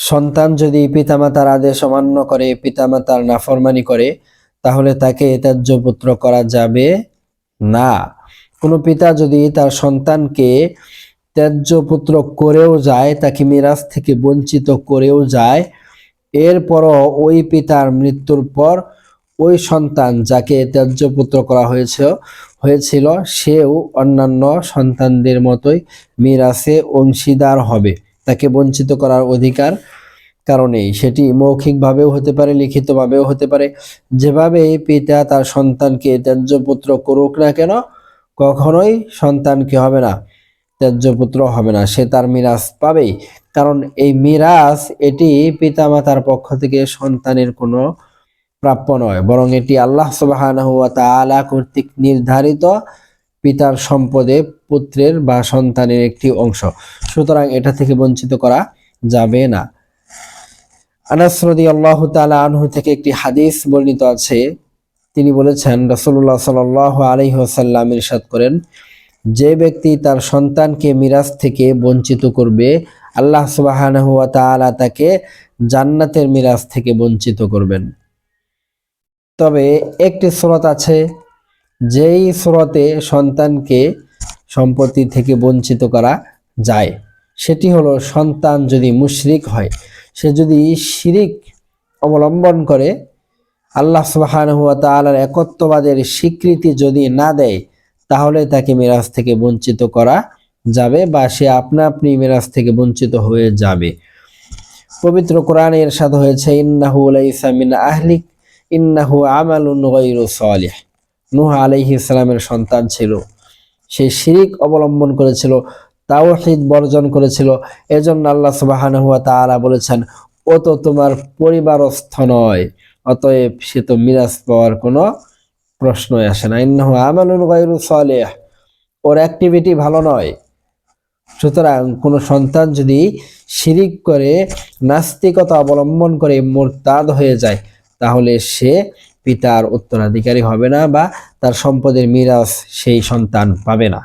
সন্তান যদি পিতামাতার আদেশ অমান্য করে, পিতামাতার নাফরমানি করে, তাহলে তাকে ত্যায্য পুত্র করা যাবে না। কোনো পিতা যদি তার সন্তানকে ত্যায্য পুত্র করেও যায়, তাকে মিরাস থেকে বঞ্চিত করেও যায়, এরপরও ওই পিতার মৃত্যুর পর ওই সন্তান যাকে ত্যায্য পুত্র করা হয়েছিল সেও অন্যান্য সন্তানদের মতোই মিরাসে অংশীদার হবে। তাকে বঞ্চিত করার অধিকার কারণেই, সেটি মৌখিকভাবেও হতে পারে, লিখিতভাবেও হতে পারে। যেভাবে পিতা তার সন্তানকে ত্যায্য পুত্র করুক না কেন, কখনোই সন্তানকে হবে না, ত্যায্য পুত্র হবে না, সে তার মিরাস পাবেই। কারণ এই মিরাস এটি পিতামাতার পক্ষ থেকে সন্তানের কোনো প্রাপ্য নয়, বরং এটি আল্লাহ সুবহানাহু ওয়া তাআলা কর্তৃক নির্ধারিত পিতার সম্পদে পুত্রের বা সন্তানের একটি অংশ। সুতরাং এটা থেকে বঞ্চিত করা যাবে না। আনাস রাদিয়াল্লাহু তাআলা আনহু থেকে একটি হাদিস বর্ণিত আছে, তিনি বলেছেন, রাসূলুল্লাহ সাল্লাল্লাহু আলাইহি ওয়াসাল্লাম ইরশাদ করেন, যে ব্যক্তি তার সন্তানকে মিরাস থেকে বঞ্চিত করবে, আল্লাহ সুবহানাহু ওয়া তাআলা তাকে জান্নাতের মিরাস থেকে বঞ্চিত করবেন। তবে একটি সূরত আছে, যেই সূরতে সন্তানকে সম্পত্তি থেকে বঞ্চিত করা যায়, সেটি হলো সন্তান যদি মুশরিক হয়, সে যদি শিরিক অবলম্বন করে, আল্লাহ সুবহানাহু ওয়া তাআলার একত্ববাদের স্বীকৃতি যদি না দেয়, তাহলে তাকে মিরাস থেকে বঞ্চিত করা যাবে বা সে আপনা আপনি মিরাস থেকে বঞ্চিত হয়ে যাবে। পবিত্র কোরআনে ইরশাদ হয়েছে, ইন্নাহু লাইসা মিন আহলিক ইন্নাহু আমালুন গায়রু সালিহ। নূহ আলাইহিস সালামের সন্তান ছিল, সে শিরিক অবলম্বন করেছিল, তাওহীদ বর্জন করেছিল, এজন্য আল্লাহ সুবহানাহু ওয়া তাআলা বলেছেন, ও তো তোমার পরিবারস্থ নয়, অতএব সে তো মিরাস পাওয়ার কোনো প্রশ্নই আসে না। ইন্নাহু আমালুন গায়রু সালিহ, ওর অ্যাক্টিভিটি ভালো নয়। সুতরাং কোনো সন্তান যদি শিরিক করে, নাস্তিকতা অবলম্বন করে মুরতাদ হয়ে যায়, তাহলে সে পিতার উত্তরাধিকারী হবে না বা তার সম্পদের মিরাস সেই সন্তান পাবে না।